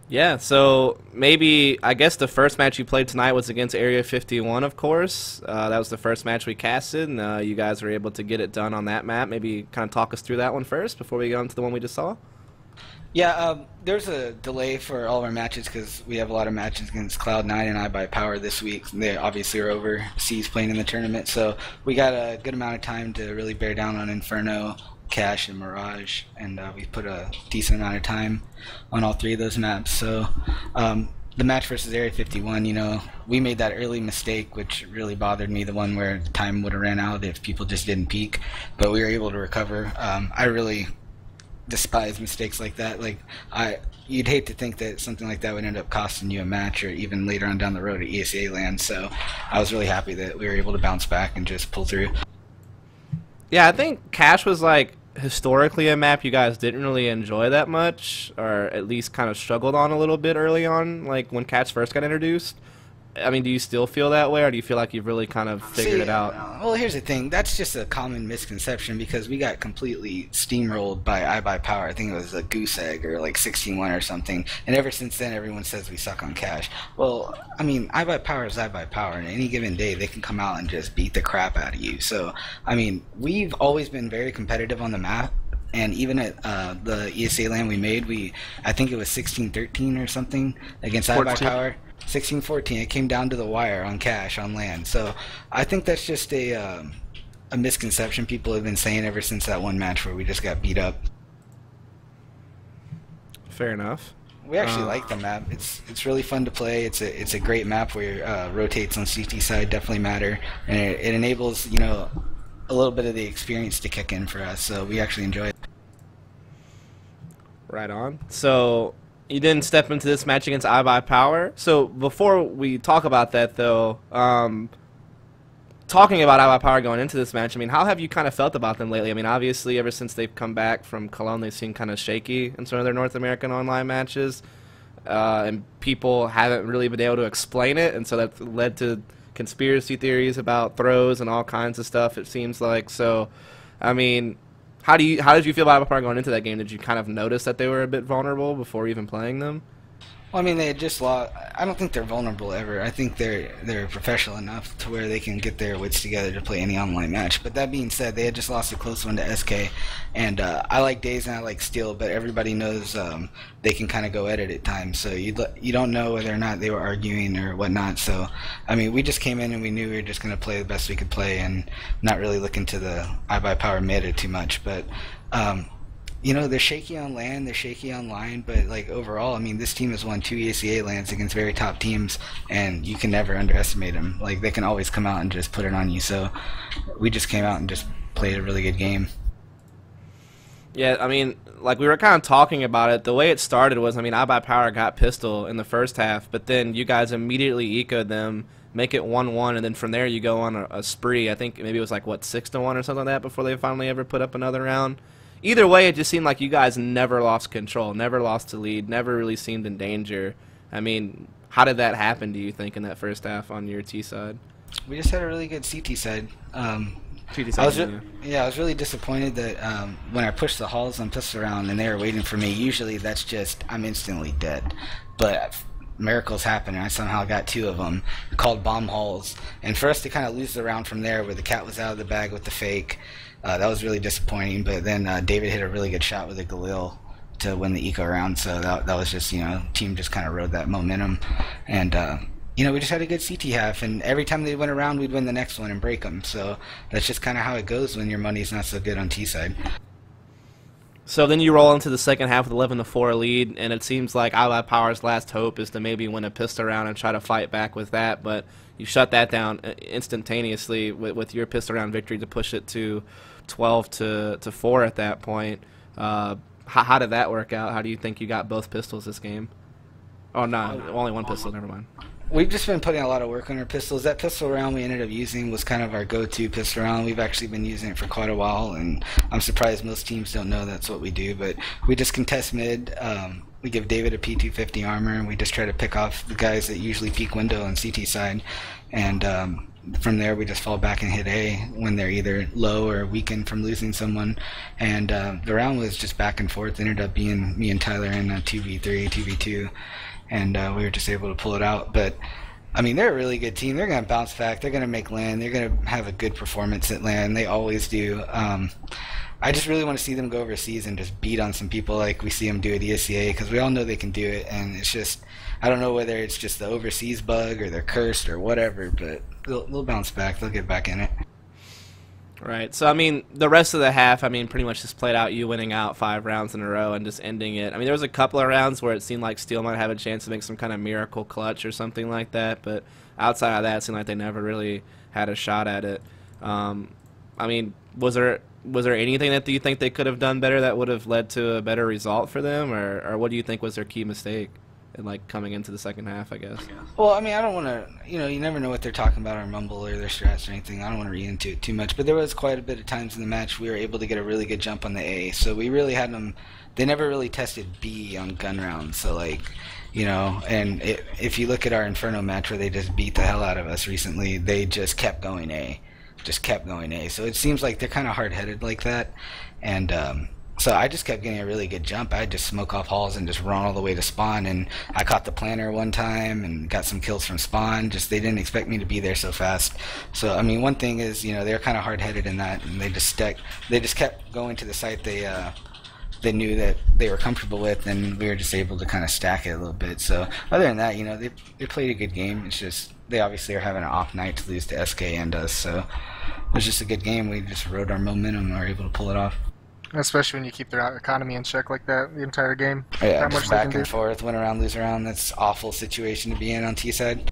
Yeah, so maybe, I guess the first match you played tonight was against Area 51, of course. That was the first match we casted, and you guys were able to get it done on that map. Maybe kind of talk us through that one first before we go into the one we just saw? Yeah, there's a delay for all of our matches because we have a lot of matches against Cloud9 and iBUYPOWER this week. They obviously are overseas playing in the tournament, so we got a good amount of time to really bear down on Inferno, Cache, and Mirage, and we put a decent amount of time on all three of those maps. So the match versus Area 51, you know, we made that early mistake, which really bothered me, the one where the time would have ran out if people just didn't peek, but we were able to recover. I really despise mistakes like that. Like, you'd hate to think that something like that would end up costing you a match, or even later on down the road at ESEA land. So I was really happy that we were able to bounce back and just pull through. Yeah, I think Cache was like historically a map you guys didn't really enjoy that much, or at least kind of struggled on a little bit early on, like when Cache first got introduced. I mean, do you still feel that way, or do you feel like you've really kind of figured it out? Well, here's the thing. That's just a common misconception because we got completely steamrolled by iBUYPOWER. I think it was a goose egg or like 16-1 or something. And ever since then, everyone says we suck on Cache. Well, I mean, iBUYPOWER is iBUYPOWER, and any given day they can come out and just beat the crap out of you. So, I mean, we've always been very competitive on the map. And even at the ESA land we made, I think it was 16-13 or something against iBUYPOWER. 16-14. It came down to the wire on Cache on land. So I think that's just a misconception people have been saying ever since that one match where we just got beat up. Fair enough. We actually like the map. It's really fun to play. It's a great map where rotates on CT side definitely matter, and it enables, you know, a little bit of the experience to kick in for us. So we actually enjoy it. Right on. So you didn't step into this match against iBUYPOWER. So before we talk about that, though, talking about iBUYPOWER going into this match, I mean, how have you kind of felt about them lately? I mean, obviously, ever since they've come back from Cologne, they seem kind of shaky in some of their North American online matches, and people haven't really been able to explain it, and so that's led to conspiracy theories about throws and all kinds of stuff, it seems like. So, I mean, how did you feel about iBUYPOWER going into that game? Did you kind of notice that they were a bit vulnerable before even playing them? Well, I mean, they had just lost. I don't think they're vulnerable ever. I think they're professional enough to where they can get their wits together to play any online match. But that being said, they had just lost a close one to SK, and I like Desi and I like Steel, but everybody knows they can kind of go at it at times. So you don't know whether or not they were arguing or whatnot. So I mean, we just came in and we knew we were just going to play the best we could play, and not really look into the iBUYPOWER meta too much. But you know, they're shaky on land, they're shaky online, but like overall, I mean, this team has won 2 ESEA lands against very top teams, and you can never underestimate them. Like, they can always come out and just put it on you. So we just came out and just played a really good game. Yeah, I mean, like we were kind of talking about it. The way it started was, I mean, iBUYPOWER got pistol in the first half, but then you guys immediately ecoed them, make it 1-1, and then from there you go on a spree. I think maybe it was like, what, 6-1 or something like that before they finally ever put up another round. Either way, it just seemed like you guys never lost control, never lost the lead, never really seemed in danger. I mean, how did that happen, do you think, in that first half on your T side? We just had a really good CT side. CT side, I was really disappointed that when I pushed the halls and pissed around and they were waiting for me, usually that's just, I'm instantly dead. But miracles happen, and I somehow got 2 of them called bomb holes. And for us to kind of lose the round from there, where the cat was out of the bag with the fake, that was really disappointing. But then David hit a really good shot with the Galil to win the eco round, so that was just, team just kind of rode that momentum. And we just had a good CT half, and every time they went around, we'd win the next one and break them. So that's just kind of how it goes when your money's not so good on T side. So then you roll into the second half with 11-4 lead, and it seems like iBUYPOWER's last hope is to maybe win a pistol round and try to fight back with that, but you shut that down instantaneously with your pistol round victory to push it to 12-4 at that point. How did that work out? How do you think you got both pistols this game? Oh, no, only one pistol, never mind. We've just been putting a lot of work on our pistols. That pistol round we ended up using was kind of our go-to pistol round. We've actually been using it for quite a while, and I'm surprised most teams don't know that's what we do. But we just contest mid. We give David a P250 armor, and we just try to pick off the guys that usually peek window on CT side. And from there, we just fall back and hit A when they're either low or weakened from losing someone. And the round was just back and forth. It ended up being me and Tyler in a 2v3, 2v2. And we were just able to pull it out. But I mean, they're a really good team. They're going to bounce back. They're going to make land. They're going to have a good performance at land. They always do. I just really want to see them go overseas and just beat on some people like we see them do at ESEA, because we all know they can do it. And it's just, I don't know whether it's just the overseas bug or they're cursed or whatever, but they'll bounce back. They'll get back in it. Right. So, I mean, the rest of the half, pretty much just played out you winning out 5 rounds in a row and just ending it. I mean, there was a couple of rounds where it seemed like Steel might have a chance to make some kind of miracle clutch or something like that, but outside of that, it seemed like they never really had a shot at it. I mean, was there anything that you think they could have done better that would have led to a better result for them, or what do you think was their key mistake? And like coming into the second half, I guess. Well, I mean, I don't want to, you never know what they're talking about or mumble or their strats or anything. I don't want to read into it too much, but there was quite a bit of times in the match we were able to get a really good jump on the A. So we really had them. They never really tested B on gun rounds. So like, and if you look at our Inferno match where they just beat the hell out of us recently, they just kept going A, So it seems like they're kind of hard-headed like that, and so I just kept getting a really good jump. I'd just smoke off halls and just run all the way to spawn, and I caught the planner one time and got some kills from spawn. Just they didn't expect me to be there so fast. So I mean, one thing is, they're kind of hard-headed in that, and they just kept going to the site they knew that they were comfortable with, and we were just able to kind of stack it a little bit. So other than that, they played a good game. It's just they obviously are having an off night to lose to SK and us. So it was just a good game. We just rode our momentum and were able to pull it off. Especially when you keep their economy in check like that the entire game. Oh, yeah, just back and forth, win around, lose around. That's an awful situation to be in on T side.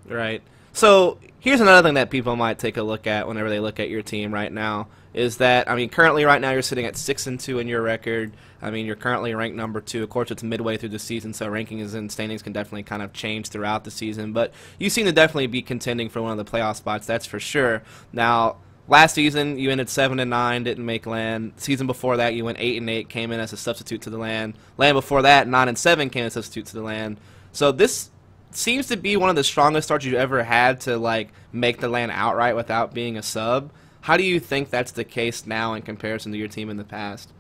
Right. So here's another thing that people might take a look at whenever they look at your team right now is that, currently right now you're sitting at 6-2 in your record. You're currently ranked number 2. Of course, it's midway through the season, so rankings and standings can definitely kind of change throughout the season. But you seem to definitely be contending for one of the playoff spots, that's for sure. Now, last season, you ended 7-9, didn't make land. Season before that, you went 8-8, came in as a substitute to the land. Land before that, 9-7, came as a substitute to the land. So this seems to be one of the strongest starts you've ever had to like make the land outright without being a sub. How do you think that's the case now in comparison to your team in the past?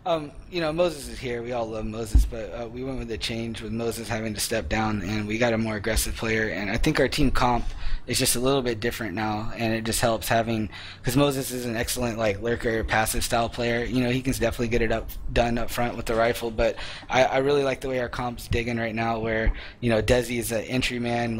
Moses is here. We all love Moses, but we went with a change with Moses having to step down, and we got a more aggressive player. And I think our team comp is just a little bit different now, and it just helps having, because Moses is an excellent lurker, passive style player. He can definitely get it done up front with the rifle. But I really like the way our comp's digging right now, where Desi is an entry man.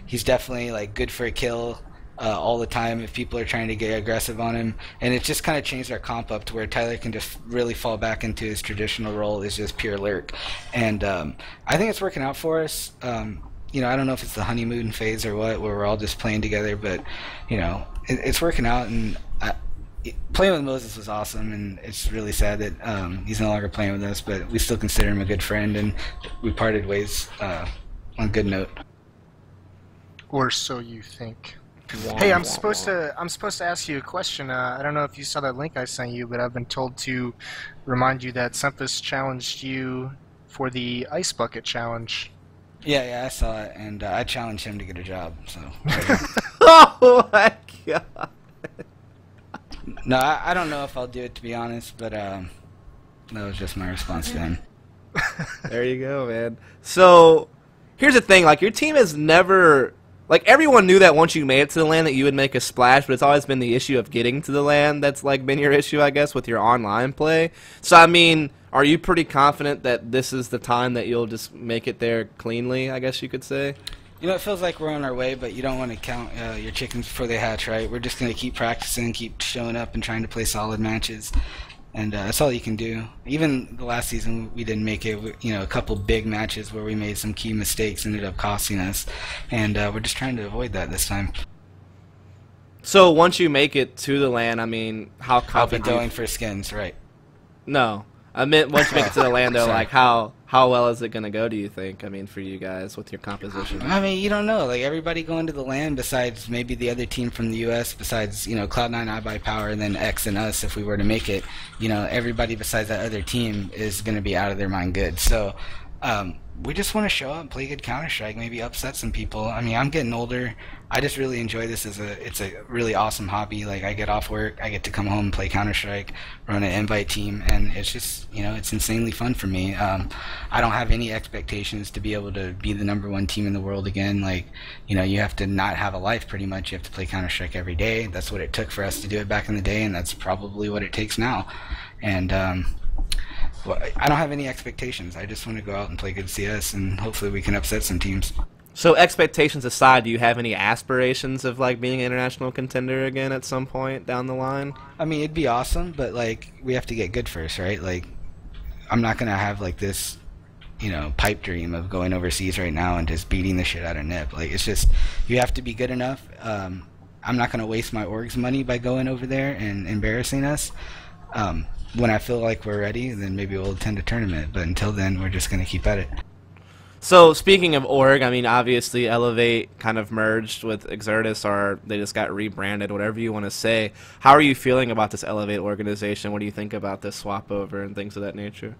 He's definitely good for a kill. All the time if people are trying to get aggressive on him, and it just kind of changed our comp up to where Tyler can just really fall back into his traditional role as just pure lurk, and I think it's working out for us. I don't know if it's the honeymoon phase or what, where we're all just playing together, but it's working out, and playing with Moses was awesome, and it's really sad that he's no longer playing with us, but we still consider him a good friend, and we parted ways on a good note. Or so you think. Hey, I'm supposed to ask you a question. I don't know if you saw that link I sent you, but I've been told to remind you that Sempus challenged you for the Ice Bucket Challenge. Yeah, I saw it, and I challenged him to get a job. So. Oh my god. No, I don't know if I'll do it, to be honest, but that was just my response to him. There you go, man. So here's the thing, like, your team has never, like, everyone knew that once you made it to the LAN that you would make a splash, but it's always been the issue of getting to the LAN that's, like, been your issue, I guess, with your online play. So, I mean, are you pretty confident that this is the time that you'll just make it there cleanly, I guess you could say? You know, it feels like we're on our way, but you don't want to count your chickens before they hatch, right? We're just going to keep practicing, keep showing up and trying to play solid matches. And that's all you can do. Even the last season, we didn't make it. You know, a couple big matches where we made some key mistakes ended up costing us. And we're just trying to avoid that this time. So once you make it to the LAN, I mean, how confident? I'll be going for skins, right? No, I meant once you make it to the LAN, though, like how well is it gonna go? Do you think? I mean, for you guys with your composition. I mean, you don't know. Like everybody going to the LAN, besides maybe the other team from the U.S., besides Cloud9, iBUYPOWER, and then X and us, if we were to make it, everybody besides that other team is gonna be out of their mind good. So. We just want to show up and play good Counter-Strike, maybe upset some people. I mean, I'm getting older. I just really enjoy this it's a really awesome hobby. Like, I get off work, I get to come home and play Counter-Strike, run an invite team, and it's just, it's insanely fun for me. I don't have any expectations to be able to be the #1 team in the world again. Like, you have to not have a life pretty much. You have to play Counter-Strike every day. That's what it took for us to do it back in the day, and that's probably what it takes now. And, well, I don't have any expectations. I just want to go out and play good CS, and hopefully we can upset some teams. So expectations aside, do you have any aspirations of like being an international contender again at some point down the line? I mean, it'd be awesome, but like we have to get good first, right? Like, I'm not gonna have like this, pipe dream of going overseas right now and just beating the shit out of NIP. Like, it's just you have to be good enough. I'm not gonna waste my org's money by going over there and embarrassing us. When I feel like we're ready, then maybe we'll attend a tournament. But until then, we're just going to keep at it. So, speaking of org, I mean, obviously, eLevate kind of merged with Exertus, or they just got rebranded, whatever you want to say. How are you feeling about this eLevate organization? What do you think about this swap over and things of that nature?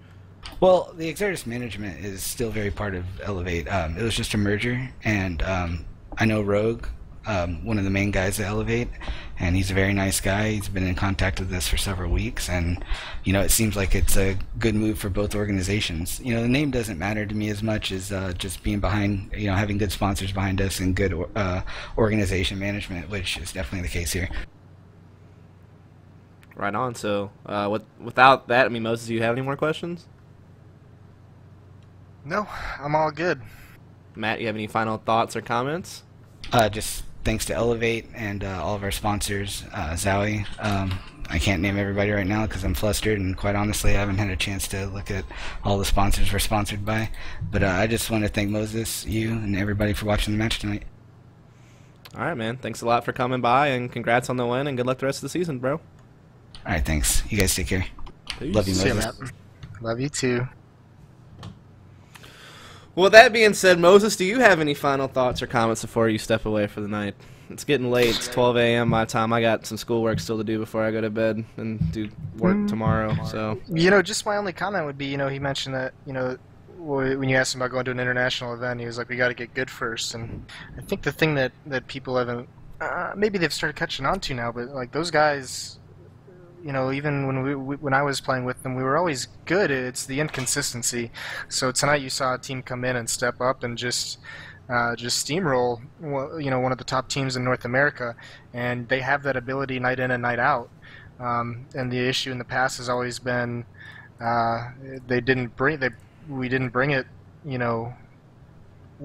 Well, the Exertus management is still very part of eLevate. It was just a merger, and I know Rogue, one of the main guys at eLevate, and he's a very nice guy. He's been in contact with us for several weeks, and it seems like it's a good move for both organizations. The name doesn't matter to me as much as just being behind, having good sponsors behind us and good organization management, which is definitely the case here. Right on. So without that, I mean, Moses, do you have any more questions? No, I'm all good. Matt, you have any final thoughts or comments? Just thanks to eLevate and all of our sponsors, Zowie. I can't name everybody right now because I'm flustered, and quite honestly, I haven't had a chance to look at all the sponsors we're sponsored by. But I just want to thank Moses, you, and everybody for watching the match tonight. All right, man. Thanks a lot for coming by, and congrats on the win, and good luck the rest of the season, bro. All right, thanks. You guys take care. Peace. Love you, See Moses. you, Matt. Love you too. Well, that being said, Moses, do you have any final thoughts or comments before you step away for the night? It's getting late. It's 12 a.m. my time. I got some schoolwork still to do before I go to bed and do work tomorrow. So, just my only comment would be, he mentioned that, when you asked him about going to an international event, he was like, we got to get good first. And I think the thing that people haven't, maybe they've started catching on to now, but like those guys, even when I was playing with them, we were always good. It's the inconsistency. So tonight you saw a team come in and step up and just steamroll, one of the top teams in North America, and they have that ability night in and night out. And the issue in the past has always been we didn't bring it.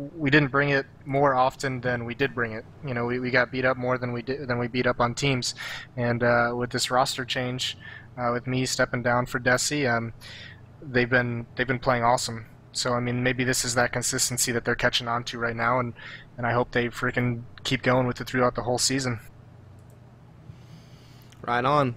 We didn't bring it more often than we did bring it. We got beat up more than we beat up on teams. And with this roster change, with me stepping down for Desi, they've been playing awesome. So I mean, maybe this is that consistency that they're catching on to right now, and I hope they freaking keep going with it throughout the whole season. right on.